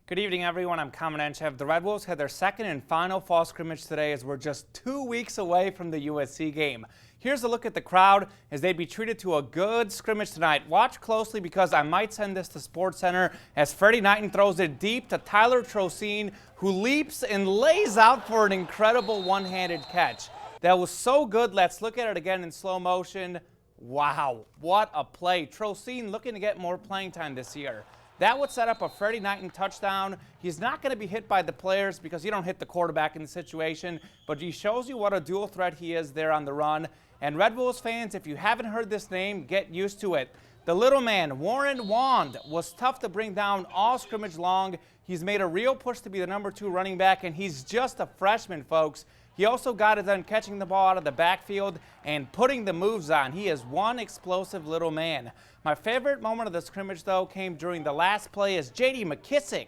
Good evening, everyone. I'm Kamen Enchev. The Red Wolves had their second and final fall scrimmage today as we're just 2 weeks away from the USC game. Here's a look at the crowd as they'd be treated to a good scrimmage tonight. Watch closely because I might send this to SportsCenter as Freddie Knighton throws it deep to Tyler Trocine, who leaps and lays out for an incredible one-handed catch. That was so good. Let's look at it again in slow motion. Wow, what a play. Trocine looking to get more playing time this year. That would set up a Freddie Knighton touchdown. He's not going to be hit by the players because you don't hit the quarterback in the situation, but he shows you what a dual threat he is there on the run. And Red Wolves fans, if you haven't heard this name, get used to it. The little man, Warren Wand, was tough to bring down all scrimmage long. He's made a real push to be the number 2 running back, and he's just a freshman, folks. He also got it done catching the ball out of the backfield and putting the moves on. He is one explosive little man. My favorite moment of the scrimmage, though, came during the last play as J.D. McKissick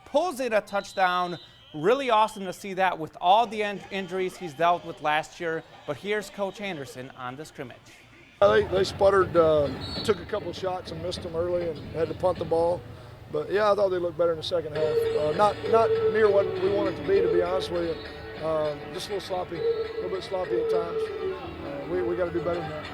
pulls in a touchdown. Really awesome to see that with all the injuries he's dealt with last year. But here's Coach Anderson on the scrimmage. They sputtered, took a couple of shots and missed them early and had to punt the ball. But, yeah, I thought they looked better in the second half. Not near what we wanted to be honest with you. Just a little sloppy, a little bit sloppy at times. We got to do better than that.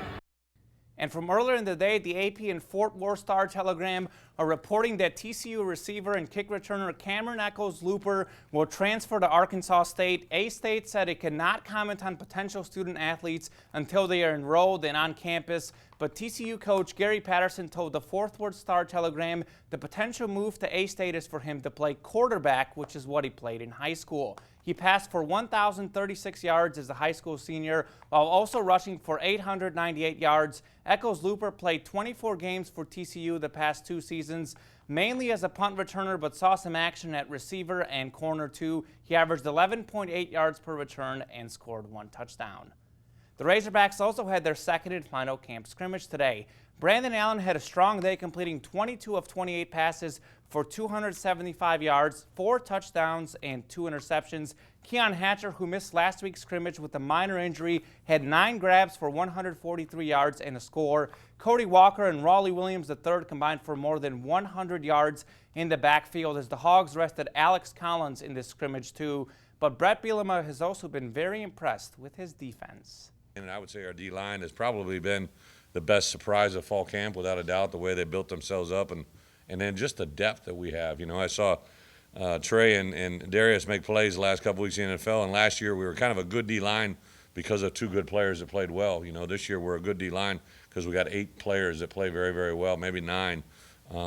And from earlier in the day, the AP and Fort Worth Star-Telegram are reporting that TCU receiver and kick returner Cameron Echols-Looper will transfer to Arkansas State. A-State said it cannot comment on potential student athletes until they are enrolled and on campus. But TCU coach Gary Patterson told the Fort Worth Star-Telegram the potential move to A-State is for him to play quarterback, which is what he played in high school. He passed for 1,036 yards as a high school senior, while also rushing for 898 yards. Echols-Looper played 24 games for TCU the past 2 seasons, mainly as a punt returner, but saw some action at receiver and corner too. He averaged 11.8 yards per return and scored 1 touchdown. The Razorbacks also had their second and final camp scrimmage today. Brandon Allen had a strong day, completing 22 of 28 passes for 275 yards, 4 touchdowns, and 2 interceptions. Keon Hatcher, who missed last week's scrimmage with a minor injury, had 9 grabs for 143 yards and a score. Cody Walker and Raleigh Williams III combined for more than 100 yards in the backfield as the Hogs rested Alex Collins in this scrimmage too. But Brett Bielema has also been very impressed with his defense. And I would say our D-line has probably been the best surprise of fall camp, without a doubt, the way they built themselves up and then just the depth that we have. You know, I saw Trey and Darius make plays the last couple weeks in the NFL, and last year we were kind of a good D-line because of 2 good players that played well. You know, this year we're a good D-line because we got 8 players that play very, very well, maybe 9.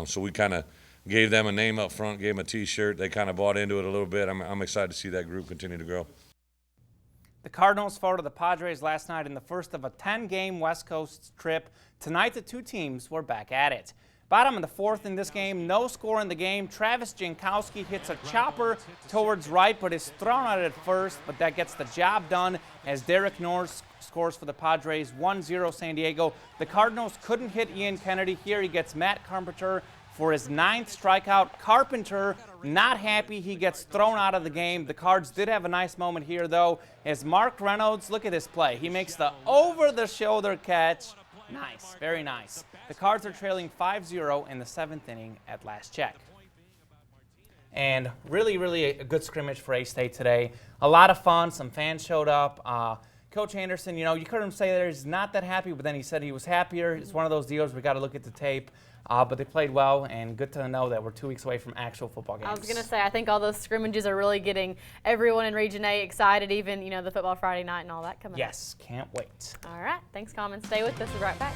So we kind of gave them a name up front, gave them a T-shirt. They kind of bought into it a little bit. I'm excited to see that group continue to grow. The Cardinals fell to the Padres last night in the first of a 10-game West Coast trip. Tonight, the 2 teams were back at it. Bottom of the 4th in this game, no score in the game. Travis Jankowski hits a chopper towards right, but is thrown out at first, but that gets the job done as Derek Norris scores for the Padres, 1-0 San Diego. The Cardinals couldn't hit Ian Kennedy. Here he gets Matt Carpenter for his 9th strikeout. Carpenter not happy. He gets thrown out of the game. The Cards did have a nice moment here, though, as Mark Reynolds, look at this play. He makes the over-the-shoulder catch. Nice, very nice. The Cards are trailing 5-0 in the 7th inning at last check. And really, really a good scrimmage for A-State today. A lot of fun. Some fans showed up. Coach Anderson, you know, you heard him say that he's not that happy, but then he said he was happier. It's one of those deals we got to look at the tape. But they played well, and good to know that we're 2 weeks away from actual football games. I was going to say, I think all those scrimmages are really getting everyone in Region A excited, even, you know, the football Friday night and all that coming up. Yes, can't wait. All right. Thanks, Common. Stay with us. We'll be right back.